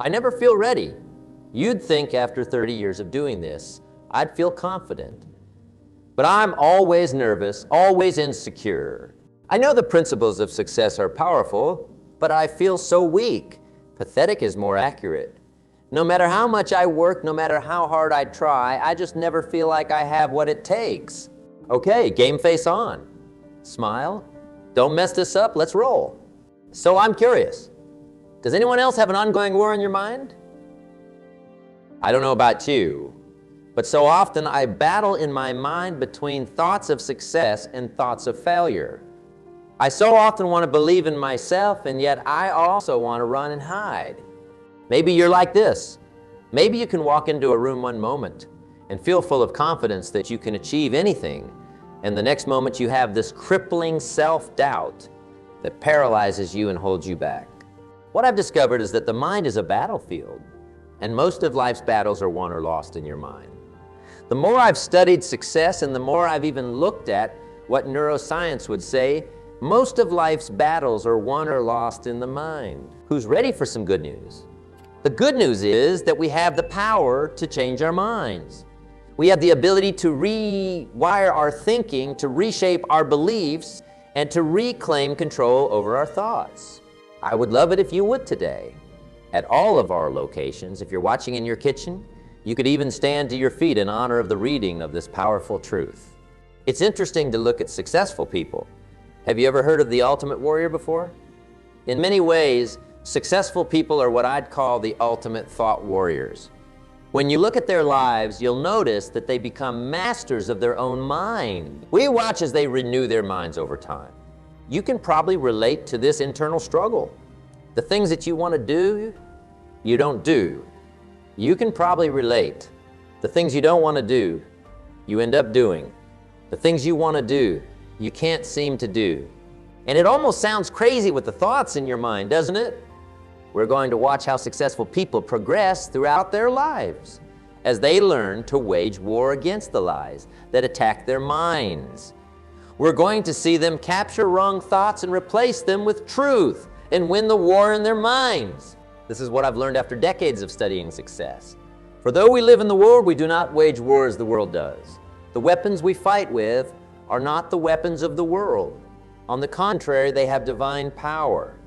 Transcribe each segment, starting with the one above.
I never feel ready. You'd think after 30 years of doing this, I'd feel confident. But I'm always nervous, always insecure. I know the principles of success are powerful, but I feel so weak. Pathetic is more accurate. No matter how much I work, no matter how hard I try, I just never feel like I have what it takes. Okay, game face on. Smile. Don't mess this up, let's roll. So I'm curious. Does anyone else have an ongoing war in your mind? I don't know about you, but so often I battle in my mind between thoughts of success and thoughts of failure. I so often want to believe in myself, and yet I also want to run and hide. Maybe you're like this. Maybe you can walk into a room one moment and feel full of confidence that you can achieve anything, and the next moment you have this crippling self-doubt that paralyzes you and holds you back. What I've discovered is that the mind is a battlefield, and most of life's battles are won or lost in your mind. The more I've studied success and the more I've even looked at what neuroscience would say, most of life's battles are won or lost in the mind. Who's ready for some good news? The good news is that we have the power to change our minds. We have the ability to rewire our thinking, to reshape our beliefs, and to reclaim control over our thoughts. I would love it if you would today. At all of our locations, if you're watching in your kitchen, you could even stand to your feet in honor of the reading of this powerful truth. It's interesting to look at successful people. Have you ever heard of the ultimate warrior before? In many ways, successful people are what I'd call the ultimate thought warriors. When you look at their lives, you'll notice that they become masters of their own mind. We watch as they renew their minds over time. You can probably relate to this internal struggle. The things that you want to do, you don't do. You can probably relate. The things you don't want to do, you end up doing. The things you want to do, you can't seem to do. And it almost sounds crazy with the thoughts in your mind, doesn't it? We're going to watch how successful people progress throughout their lives as they learn to wage war against the lies that attack their minds. We're going to see them capture wrong thoughts and replace them with truth and win the war in their minds. This is what I've learned after decades of studying success. For though we live in the world, we do not wage war as the world does. The weapons we fight with are not the weapons of the world. On the contrary, they have divine power.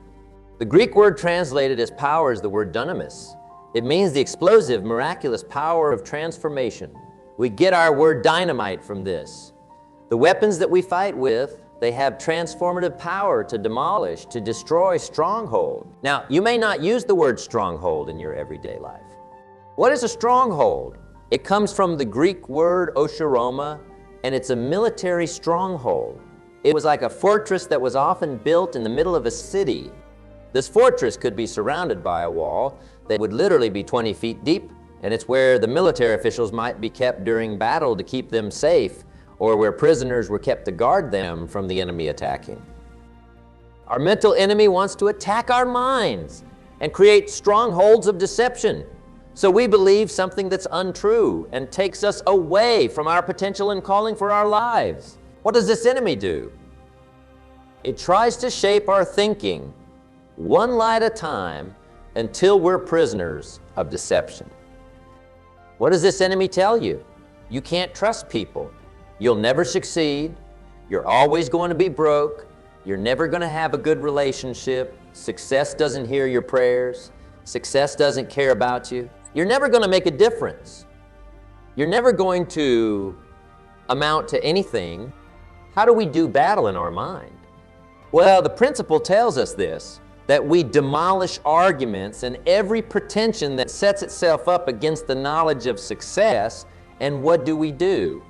The Greek word translated as power is the word dunamis. It means the explosive, miraculous power of transformation. We get our word dynamite from this. The weapons that we fight with, they have transformative power to demolish, to destroy strongholds. Now, you may not use the word stronghold in your everyday life. What is a stronghold? It comes from the Greek word oshiroma, and it's a military stronghold. It was like a fortress that was often built in the middle of a city. This fortress could be surrounded by a wall that would literally be 20 feet deep, and it's where the military officials might be kept during battle to keep them safe, or where prisoners were kept to guard them from the enemy attacking. Our mental enemy wants to attack our minds and create strongholds of deception. So we believe something that's untrue and takes us away from our potential and calling for our lives. What does this enemy do? It tries to shape our thinking one lie at a time until we're prisoners of deception. What does this enemy tell you? You can't trust people. You'll never succeed. You're always going to be broke. You're never going to have a good relationship. Success doesn't hear your prayers. Success doesn't care about you. You're never going to make a difference. You're never going to amount to anything. How do we do battle in our mind? Well, the principle tells us this, that we demolish arguments and every pretension that sets itself up against the knowledge of success. And what do?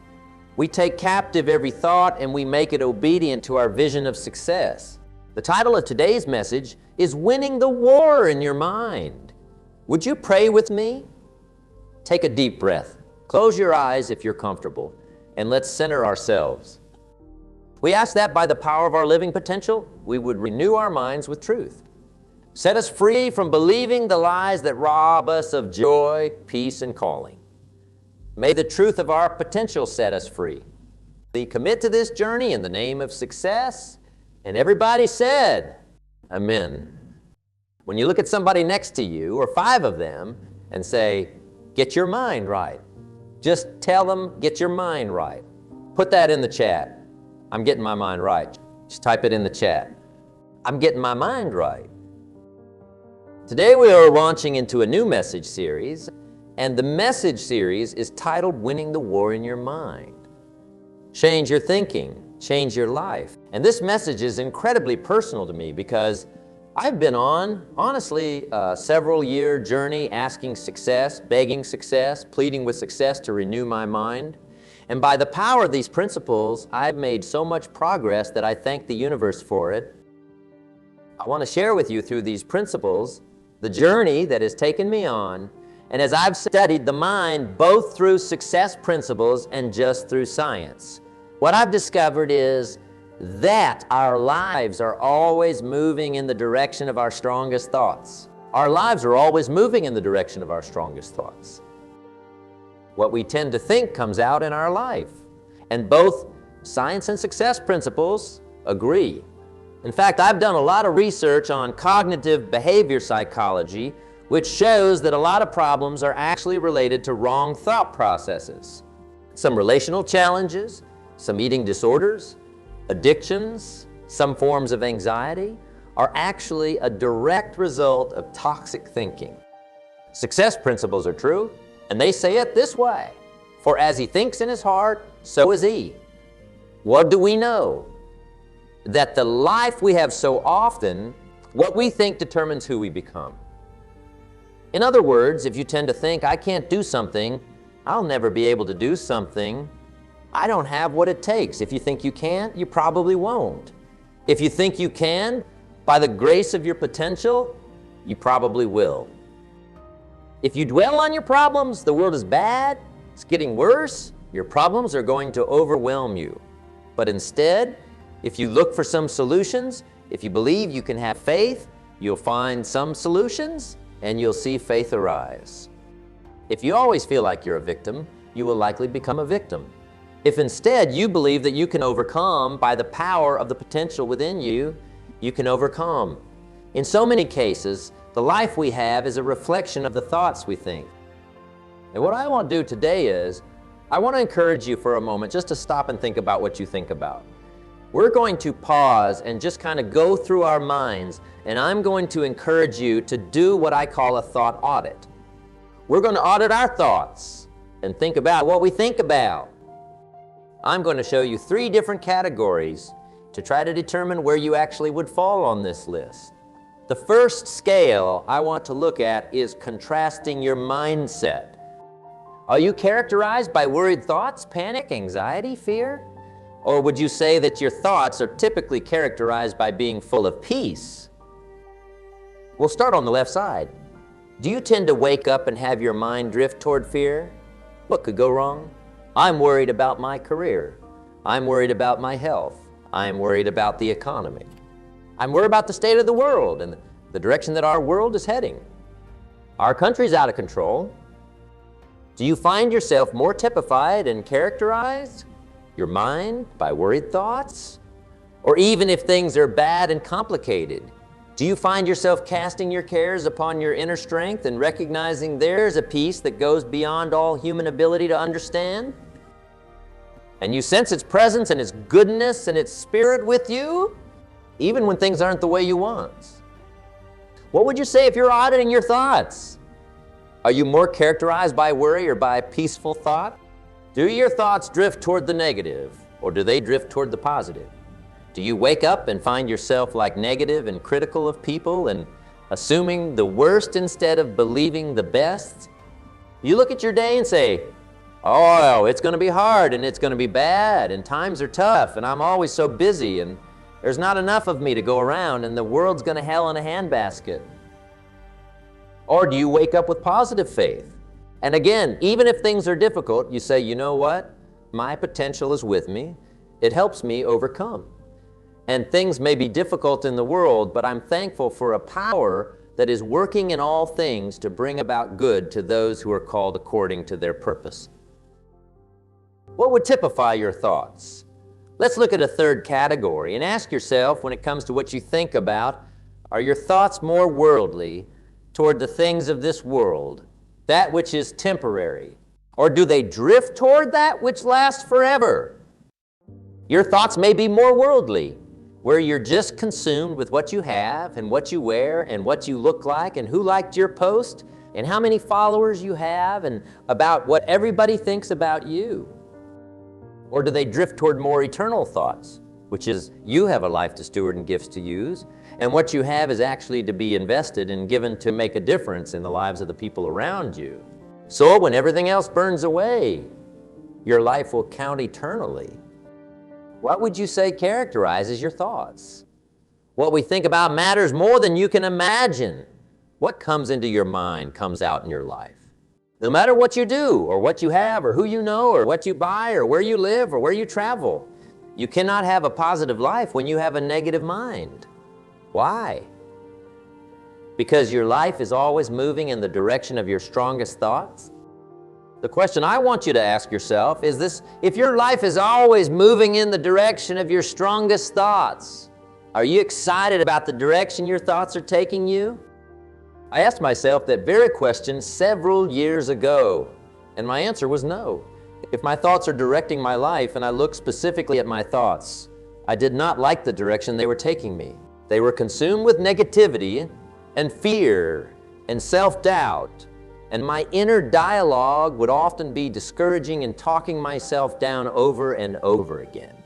We take captive every thought and we make it obedient to our vision of success. The title of today's message is Winning the War in Your Mind. Would you pray with me? Take a deep breath. Close your eyes if you're comfortable, and let's center ourselves. We ask that by the power of our living potential, we would renew our minds with truth. Set us free from believing the lies that rob us of joy, peace, and calling. May the truth of our potential set us free. We commit to this journey in the name of success, and everybody said, Amen. When you look at somebody next to you, or 5 of them, and say, get your mind right. Just tell them, get your mind right. Put that in the chat. I'm getting my mind right. Just type it in the chat. I'm getting my mind right. Today we are launching into a new message series, and the message series is titled Winning the War in Your Mind. Change your thinking, change your life. And this message is incredibly personal to me because I've been on, honestly, a several-year journey asking success, begging success, pleading with success to renew my mind. And by the power of these principles, I've made so much progress that I thank the universe for it. I want to share with you through these principles the journey that has taken me on, and as I've studied the mind both through success principles and just through science, what I've discovered is that our lives are always moving in the direction of our strongest thoughts. Our lives are always moving in the direction of our strongest thoughts. What we tend to think comes out in our life. And both science and success principles agree. In fact, I've done a lot of research on cognitive behavior psychology, which shows that a lot of problems are actually related to wrong thought processes. Some relational challenges, some eating disorders, addictions, some forms of anxiety are actually a direct result of toxic thinking. Success principles are true, and they say it this way: for as he thinks in his heart, so is he. What do we know? That the life we have so often, what we think determines who we become. In other words, if you tend to think, I can't do something, I'll never be able to do something, I don't have what it takes. If you think you can't, you probably won't. If you think you can, by the grace of your potential, you probably will. If you dwell on your problems, the world is bad, it's getting worse, your problems are going to overwhelm you. But instead, if you look for some solutions, if you believe you can have faith, you'll find some solutions and you'll see faith arise. If you always feel like you're a victim, you will likely become a victim. If instead you believe that you can overcome by the power of the potential within you, you can overcome. In so many cases, the life we have is a reflection of the thoughts we think. And what I want to do today is, I want to encourage you for a moment just to stop and think about what you think about. We're going to pause and just kind of go through our minds, and I'm going to encourage you to do what I call a thought audit. We're going to audit our thoughts and think about what we think about. I'm going to show you 3 different categories to try to determine where you actually would fall on this list. The first scale I want to look at is contrasting your mindset. Are you characterized by worried thoughts, panic, anxiety, fear? Or would you say that your thoughts are typically characterized by being full of peace? We'll start on the left side. Do you tend to wake up and have your mind drift toward fear? What could go wrong? I'm worried about my career. I'm worried about my health. I'm worried about the economy. I'm worried about the state of the world and the direction that our world is heading. Our country's out of control. Do you find yourself more typified and characterized, your mind, by worried thoughts? Or even if things are bad and complicated, do you find yourself casting your cares upon your inner strength and recognizing there's a peace that goes beyond all human ability to understand? And you sense its presence and its goodness and its spirit with you, even when things aren't the way you want. What would you say if you're auditing your thoughts? Are you more characterized by worry or by peaceful thought? Do your thoughts drift toward the negative, or do they drift toward the positive? Do you wake up and find yourself like negative and critical of people and assuming the worst instead of believing the best? You look at your day and say, oh, it's going to be hard and it's going to be bad and times are tough and I'm always so busy and there's not enough of me to go around and the world's going to hell in a handbasket. Or do you wake up with positive faith? And again, even if things are difficult, you say, you know what? My potential is with me. It helps me overcome. And things may be difficult in the world, but I'm thankful for a power that is working in all things to bring about good to those who are called according to their purpose. What would typify your thoughts? Let's look at a third category and ask yourself, when it comes to what you think about, Are your thoughts more worldly toward the things of this world, that which is temporary? Or do they drift toward that which lasts forever? Your thoughts may be more worldly, where you're just consumed with what you have and what you wear and what you look like and who liked your post and how many followers you have and about what everybody thinks about you. Or do they drift toward more eternal thoughts, which is you have a life to steward and gifts to use, and what you have is actually to be invested and given to make a difference in the lives of the people around you. So when everything else burns away, your life will count eternally. What would you say characterizes your thoughts? What we think about matters more than you can imagine. What comes into your mind comes out in your life. No matter what you do, or what you have, or who you know, or what you buy, or where you live, or where you travel, you cannot have a positive life when you have a negative mind. Why? Because your life is always moving in the direction of your strongest thoughts? The question I want you to ask yourself is this: if your life is always moving in the direction of your strongest thoughts, are you excited about the direction your thoughts are taking you? I asked myself that very question several years ago, and my answer was no. If my thoughts are directing my life and I look specifically at my thoughts, I did not like the direction they were taking me. They were consumed with negativity and fear and self-doubt, and my inner dialogue would often be discouraging and talking myself down over and over again.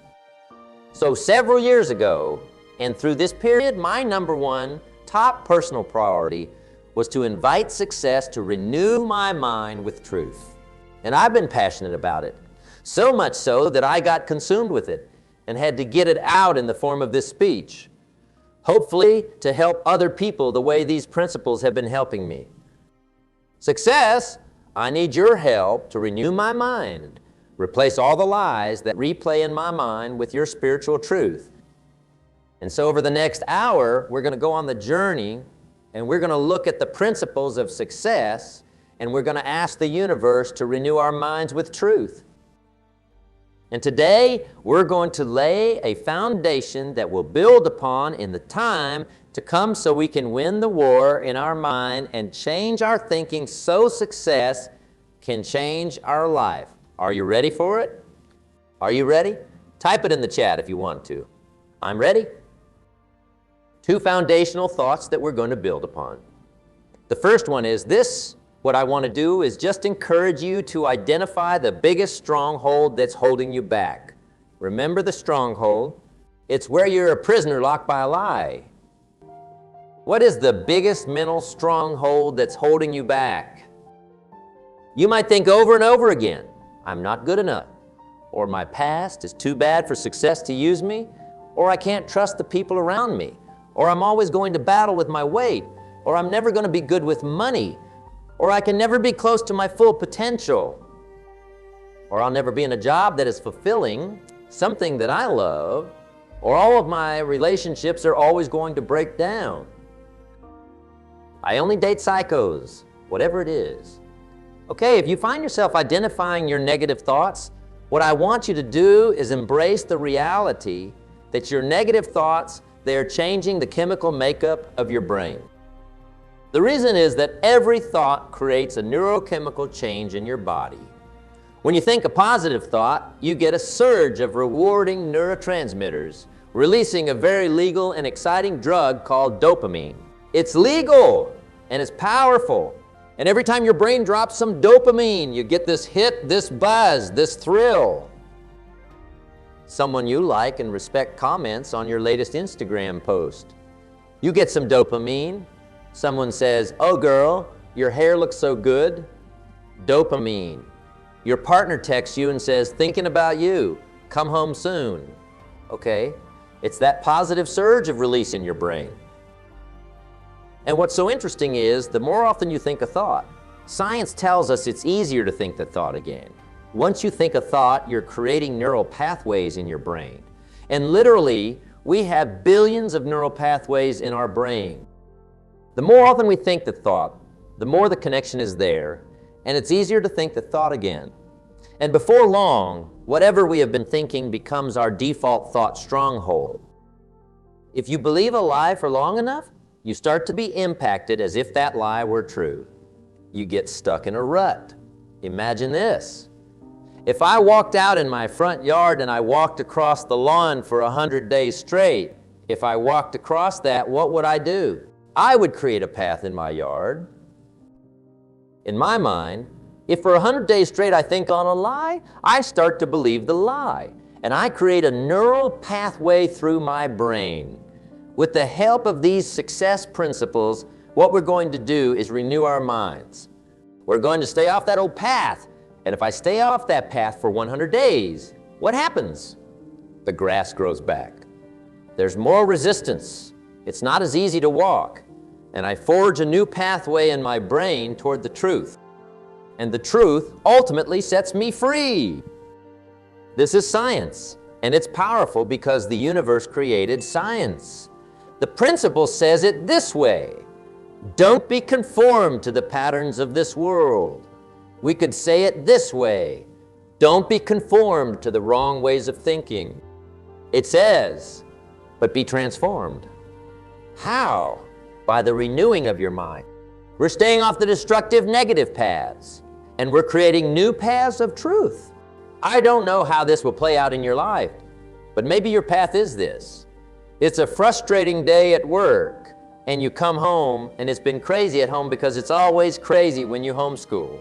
So several years ago, and through this period, my number one top personal priority was to invite success to renew my mind with truth. And I've been passionate about it, so much so that I got consumed with it and had to get it out in the form of this speech, hopefully to help other people the way these principles have been helping me. Success, I need your help to renew my mind, replace all the lies that replay in my mind with your spiritual truth. And so over the next hour, we're going to go on the journey, and we're going to look at the principles of success, and we're going to ask the universe to renew our minds with truth. And today, we're going to lay a foundation that we'll build upon in the time to come so we can win the war in our mind and change our thinking so success can change our life. Are you ready for it? Are you ready? Type it in the chat if you want to. I'm ready. 2 foundational thoughts that we're going to build upon. The first one is this: what I want to do is just encourage you to identify the biggest stronghold that's holding you back. Remember the stronghold? It's where you're a prisoner locked by a lie. What is the biggest mental stronghold that's holding you back? You might think over and over again, I'm not good enough, or my past is too bad for success to use me, or I can't trust the people around me, or I'm always going to battle with my weight, or I'm never going to be good with money, or I can never be close to my full potential, or I'll never be in a job that is fulfilling, something that I love, or all of my relationships are always going to break down. I only date psychos, whatever it is. Okay, if you find yourself identifying your negative thoughts, what I want you to do is embrace the reality that your negative thoughts, they are changing the chemical makeup of your brain. The reason is that every thought creates a neurochemical change in your body. When you think a positive thought, you get a surge of rewarding neurotransmitters, releasing a very legal and exciting drug called dopamine. It's legal and it's powerful. And every time your brain drops some dopamine, you get this hit, this buzz, this thrill. Someone you like and respect comments on your latest Instagram post. You get some dopamine. Someone says, "Oh girl, your hair looks so good." Dopamine. Your partner texts you and says, "Thinking about you, come home soon." Okay, it's that positive surge of release in your brain. And what's so interesting is, the more often you think a thought, science tells us it's easier to think the thought again. Once you think a thought, you're creating neural pathways in your brain. And literally, we have billions of neural pathways in our brain. The more often we think the thought, the more the connection is there, and it's easier to think the thought again. And before long, whatever we have been thinking becomes our default thought stronghold. If you believe a lie for long enough, You start to be impacted as if that lie were true. You get stuck in a rut. Imagine this. If I walked out in my front yard and I walked across the lawn for 100 days straight, if I walked across that, what would I do? I would create a path in my yard. In my mind, if for 100 days straight I think on a lie, I start to believe the lie, and I create a neural pathway through my brain. With the help of these success principles, what we're going to do is renew our minds. We're going to stay off that old path, and if I stay off that path for 100 days, what happens? The grass grows back. There's more resistance. It's not as easy to walk, and I forge a new pathway in my brain toward the truth. And the truth ultimately sets me free. This is science, and it's powerful because the universe created science. The principle says it this way: don't be conformed to the patterns of this world. We could say it this way: don't be conformed to the wrong ways of thinking. It says, but be transformed. How? By the renewing of your mind. We're staying off the destructive negative paths, and we're creating new paths of truth. I don't know how this will play out in your life, but maybe your path is this. It's a frustrating day at work, and you come home, and it's been crazy at home because it's always crazy when you homeschool.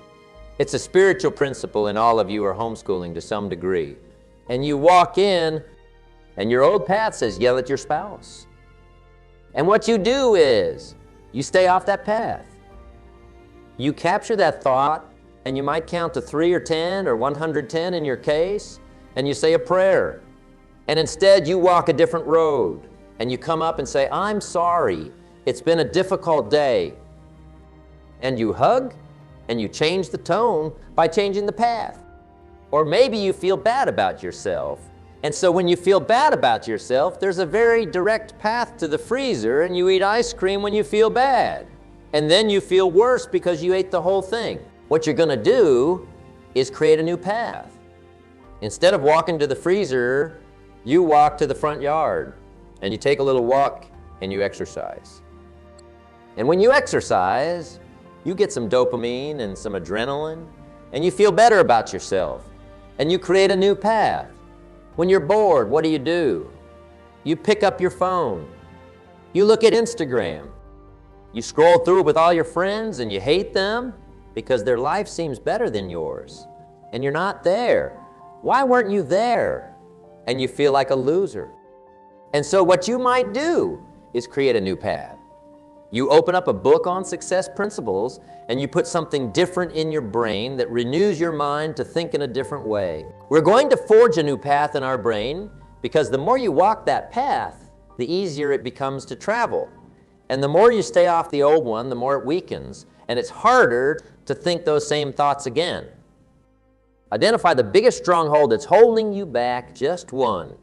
It's a spiritual principle, and all of you are homeschooling to some degree. And you walk in, and your old path says yell at your spouse. And what you do is, you stay off that path. You capture that thought, and you might count to 3 or 10 or 110 in your case, and you say a prayer. And instead you walk a different road, and you come up and say, I'm sorry, it's been a difficult day. And you hug, and you change the tone by changing the path. Or maybe you feel bad about yourself. And so when you feel bad about yourself, there's a very direct path to the freezer, and you eat ice cream when you feel bad. And then you feel worse because you ate the whole thing. What you're gonna do is create a new path. Instead of walking to the freezer, you walk to the front yard, and you take a little walk, and you exercise. And when you exercise, you get some dopamine and some adrenaline, and you feel better about yourself, and you create a new path. When you're bored, what do? You pick up your phone. You look at Instagram. You scroll through it with all your friends, and you hate them because their life seems better than yours, and you're not there. Why weren't you there? And you feel like a loser. And so what you might do is create a new path. You open up a book on success principles, and you put something different in your brain that renews your mind to think in a different way. We're going to forge a new path in our brain because the more you walk that path, the easier it becomes to travel. And the more you stay off the old one, the more it weakens, and it's harder to think those same thoughts again. Identify the biggest stronghold that's holding you back, just one.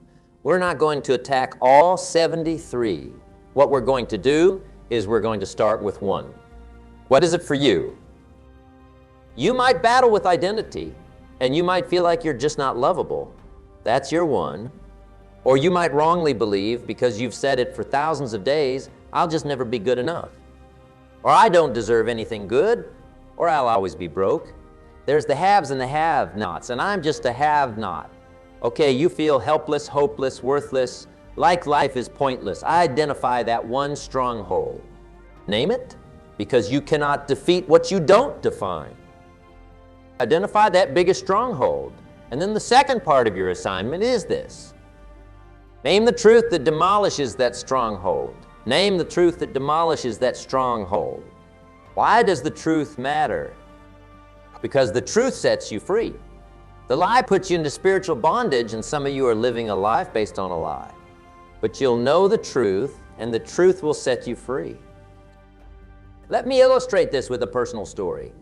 We're not going to attack all 73. What we're going to do is we're going to start with one. What is it for you? You might battle with identity, and you might feel like you're just not lovable. That's your one. Or you might wrongly believe, because you've said it for thousands of days, I'll just never be good enough. Or I don't deserve anything good, or I'll always be broke. There's the haves and the have-nots, and I'm just a have-not. Okay, you feel helpless, hopeless, worthless, like life is pointless. Identify that one stronghold. Name it, because you cannot defeat what you don't define. Identify that biggest stronghold. And then the second part of your assignment is this. Name the truth that demolishes that stronghold. Name the truth that demolishes that stronghold. Why does the truth matter? Because the truth sets you free. The lie puts you into spiritual bondage, and some of you are living a life based on a lie. But you'll know the truth, and the truth will set you free. Let me illustrate this with a personal story.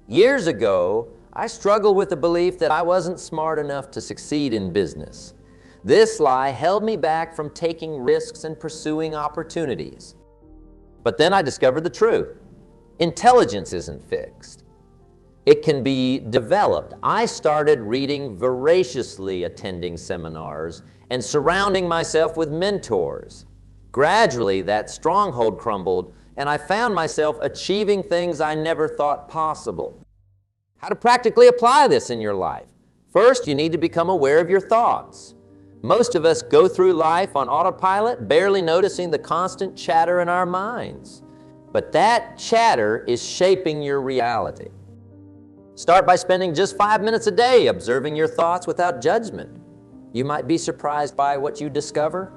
Years ago, I struggled with the belief that I wasn't smart enough to succeed in business. This lie held me back from taking risks and pursuing opportunities. But then I discovered the truth. Intelligence isn't fixed. It can be developed. I started reading voraciously, attending seminars, and surrounding myself with mentors. Gradually, that stronghold crumbled, and I found myself achieving things I never thought possible. How to practically apply this in your life? First, you need to become aware of your thoughts. Most of us go through life on autopilot, barely noticing the constant chatter in our minds. But that chatter is shaping your reality. Start by spending just 5 minutes a day observing your thoughts without judgment. You might be surprised by what you discover.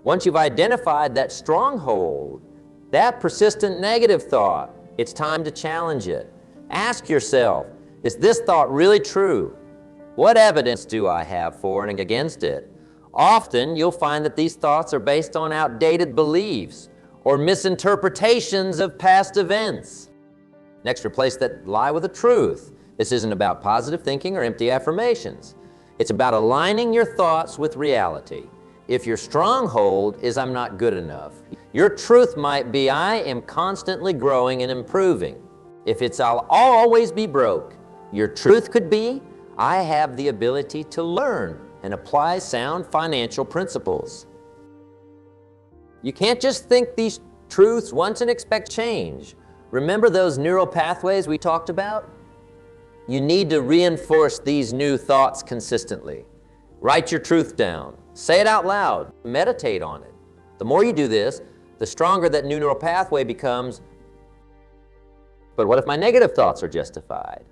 Once you've identified that stronghold, that persistent negative thought, it's time to challenge it. Ask yourself, is this thought really true? What evidence do I have for and against it? Often you'll find that these thoughts are based on outdated beliefs or misinterpretations of past events. Next, replace that lie with a truth. This isn't about positive thinking or empty affirmations. It's about aligning your thoughts with reality. If your stronghold is I'm not good enough, your truth might be I am constantly growing and improving. If it's I'll always be broke, your truth could be I have the ability to learn and apply sound financial principles. You can't just think these truths once and expect change. Remember those neural pathways we talked about? You need to reinforce these new thoughts consistently. Write your truth down. Say it out loud. Meditate on it. The more you do this, the stronger that new neural pathway becomes. But what if my negative thoughts are justified?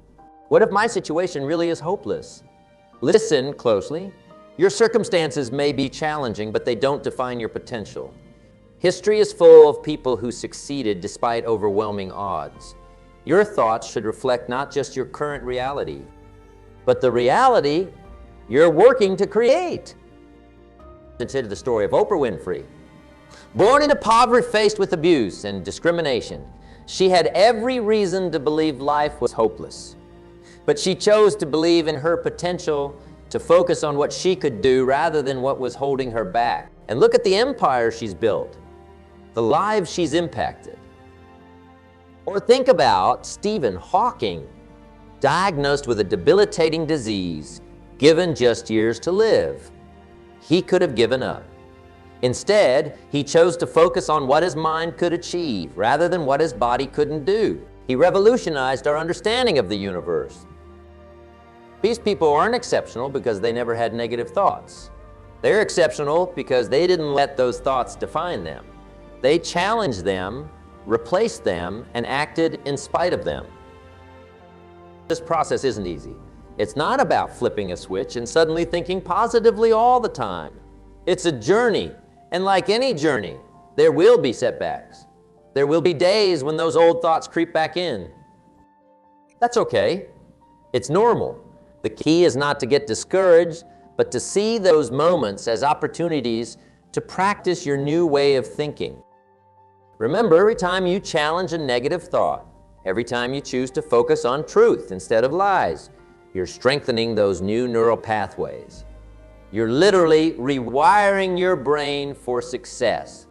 What if my situation really is hopeless? Listen closely. Your circumstances may be challenging, but they don't define your potential. History is full of people who succeeded despite overwhelming odds. Your thoughts should reflect not just your current reality, but the reality you're working to create. Consider the story of Oprah Winfrey. Born into poverty, faced with abuse and discrimination, she had every reason to believe life was hopeless. But she chose to believe in her potential, to focus on what she could do rather than what was holding her back. And look at the empire she's built, the lives she's impacted. Or think about Stephen Hawking, diagnosed with a debilitating disease, given just years to live. He could have given up. Instead, he chose to focus on what his mind could achieve rather than what his body couldn't do. He revolutionized our understanding of the universe. These people aren't exceptional because they never had negative thoughts. They're exceptional because they didn't let those thoughts define them. They challenged them, replaced them, and acted in spite of them. This process isn't easy. It's not about flipping a switch and suddenly thinking positively all the time. It's a journey, and like any journey, there will be setbacks. There will be days when those old thoughts creep back in. That's okay. It's normal. The key is not to get discouraged, but to see those moments as opportunities to practice your new way of thinking. Remember, every time you challenge a negative thought, every time you choose to focus on truth instead of lies, you're strengthening those new neural pathways. You're literally rewiring your brain for success.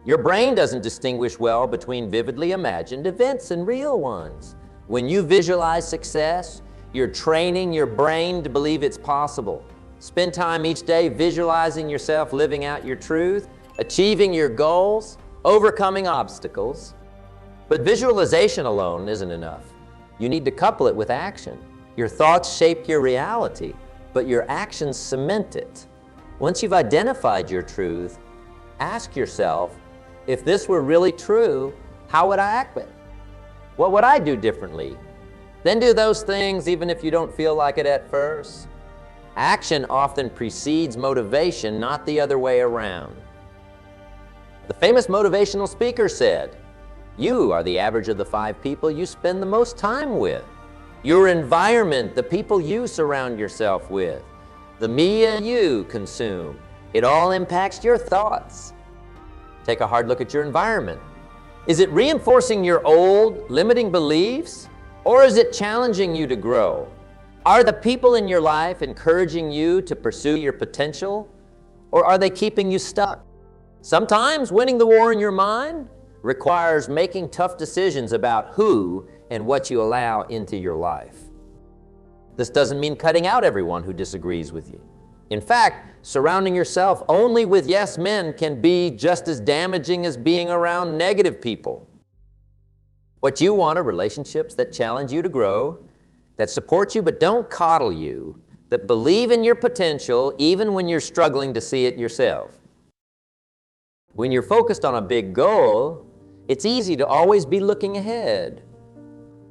Your brain doesn't distinguish well between vividly imagined events and real ones. When you visualize success, you're training your brain to believe it's possible. Spend time each day visualizing yourself living out your truth, achieving your goals, overcoming obstacles. But visualization alone isn't enough. You need to couple it with action. Your thoughts shape your reality, but your actions cement it. Once you've identified your truth, ask yourself, if this were really true, how would I act? What would I do differently? Then do those things even if you don't feel like it at first. Action often precedes motivation, not the other way around. The famous motivational speaker said, "You are the average of the 5 people you spend the most time with. Your environment, the people you surround yourself with, the media you consume, it all impacts your thoughts." Take a hard look at your environment. Is it reinforcing your old, limiting beliefs, or is it challenging you to grow? Are the people in your life encouraging you to pursue your potential, or are they keeping you stuck? Sometimes winning the war in your mind requires making tough decisions about who and what you allow into your life. This doesn't mean cutting out everyone who disagrees with you. In fact, surrounding yourself only with yes men can be just as damaging as being around negative people. What you want are relationships that challenge you to grow, that support you but don't coddle you, that believe in your potential even when you're struggling to see it yourself. When you're focused on a big goal, it's easy to always be looking ahead,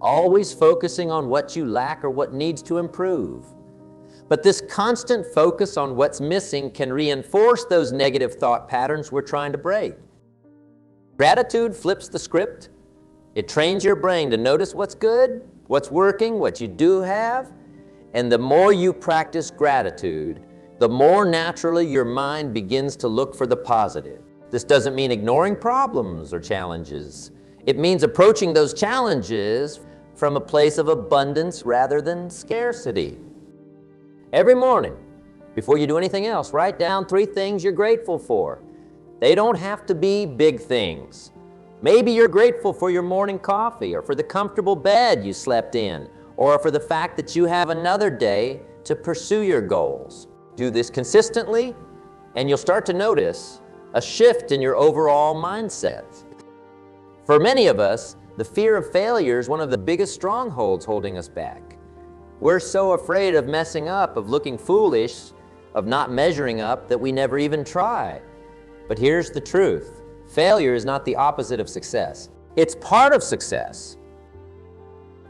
always focusing on what you lack or what needs to improve. But this constant focus on what's missing can reinforce those negative thought patterns we're trying to break. Gratitude flips the script. It trains your brain to notice what's good, what's working, what you do have, and the more you practice gratitude, the more naturally your mind begins to look for the positive. This doesn't mean ignoring problems or challenges. It means approaching those challenges from a place of abundance rather than scarcity. Every morning, before you do anything else, write down 3 things you're grateful for. They don't have to be big things. Maybe you're grateful for your morning coffee, or for the comfortable bed you slept in, or for the fact that you have another day to pursue your goals. Do this consistently, and you'll start to notice a shift in your overall mindset. For many of us, the fear of failure is one of the biggest strongholds holding us back. We're so afraid of messing up, of looking foolish, of not measuring up, that we never even try. But here's the truth. Failure is not the opposite of success. It's part of success.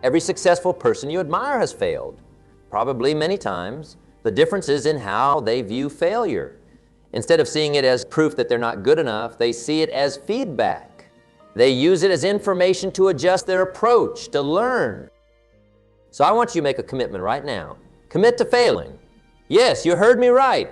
Every successful person you admire has failed, probably many times. The difference is in how they view failure. Instead of seeing it as proof that they're not good enough, they see it as feedback. They use it as information to adjust their approach, to learn. So I want you to make a commitment right now. Commit to failing. Yes, you heard me right.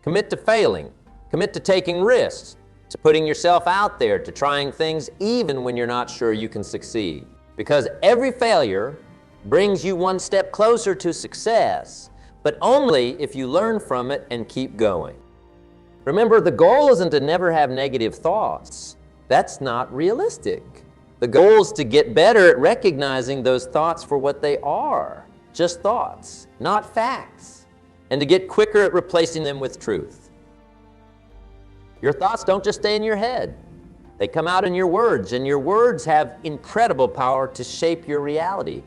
Commit to failing. Commit to taking risks, to putting yourself out there, to trying things even when you're not sure you can succeed. Because every failure brings you one step closer to success, but only if you learn from it and keep going. Remember, the goal isn't to never have negative thoughts. That's not realistic. The goal is to get better at recognizing those thoughts for what they are, just thoughts, not facts, and to get quicker at replacing them with truth. Your thoughts don't just stay in your head. They come out in your words, and your words have incredible power to shape your reality.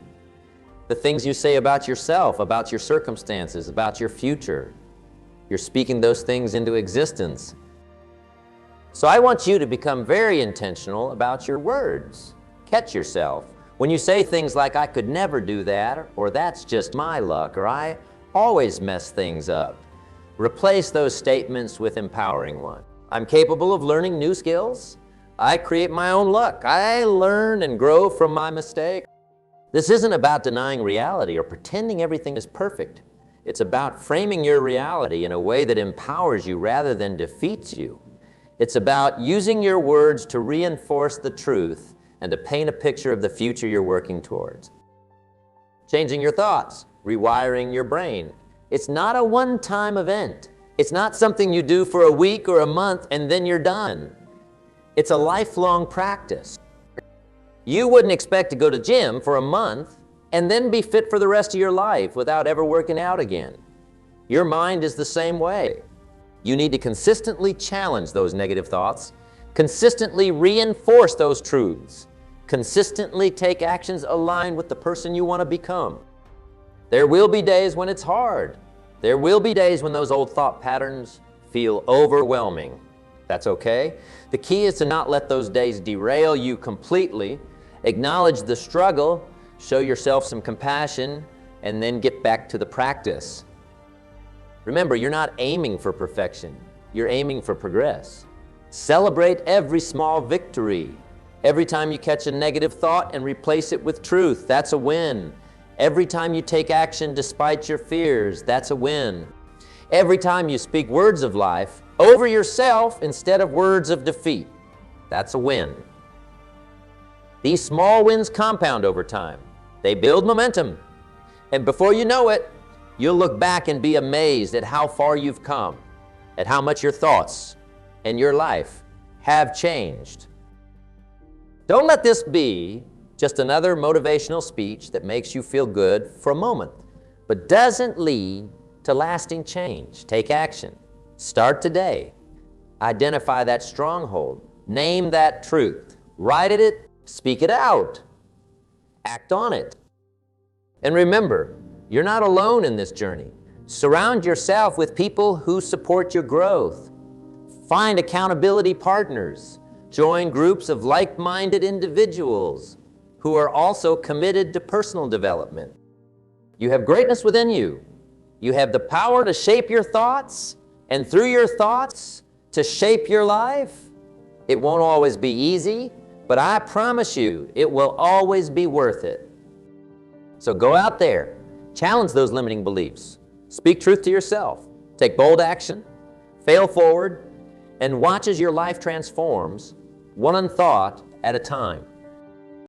The things you say about yourself, about your circumstances, about your future, you're speaking those things into existence. So I want you to become very intentional about your words. Catch yourself. When you say things like, "I could never do that," or "that's just my luck," or "I always mess things up," replace those statements with empowering ones. "I'm capable of learning new skills. I create my own luck. I learn and grow from my mistakes." This isn't about denying reality or pretending everything is perfect. It's about framing your reality in a way that empowers you rather than defeats you. It's about using your words to reinforce the truth and to paint a picture of the future you're working towards. Changing your thoughts, rewiring your brain. It's not a one-time event. It's not something you do for a week or a month and then you're done. It's a lifelong practice. You wouldn't expect to go to gym for a month and then be fit for the rest of your life without ever working out again. Your mind is the same way. You need to consistently challenge those negative thoughts, consistently reinforce those truths, consistently take actions aligned with the person you want to become. There will be days when it's hard. There will be days when those old thought patterns feel overwhelming. That's okay. The key is to not let those days derail you completely. Acknowledge the struggle, show yourself some compassion, and then get back to the practice. Remember, you're not aiming for perfection. You're aiming for progress. Celebrate every small victory. Every time you catch a negative thought and replace it with truth, that's a win. Every time you take action despite your fears, that's a win. Every time you speak words of life over yourself instead of words of defeat, that's a win. These small wins compound over time. They build momentum. And before you know it, you'll look back and be amazed at how far you've come, at how much your thoughts and your life have changed. Don't let this be just another motivational speech that makes you feel good for a moment, but doesn't lead to lasting change. Take action. Start today. Identify that stronghold. Name that truth. Write it, speak it out. Act on it. And remember, you're not alone in this journey. Surround yourself with people who support your growth. Find accountability partners. Join groups of like-minded individuals who are also committed to personal development. You have greatness within you. You have the power to shape your thoughts, and through your thoughts, to shape your life. It won't always be easy, but I promise you, it will always be worth it. So go out there, challenge those limiting beliefs, speak truth to yourself, take bold action, fail forward, and watch as your life transforms, one thought at a time.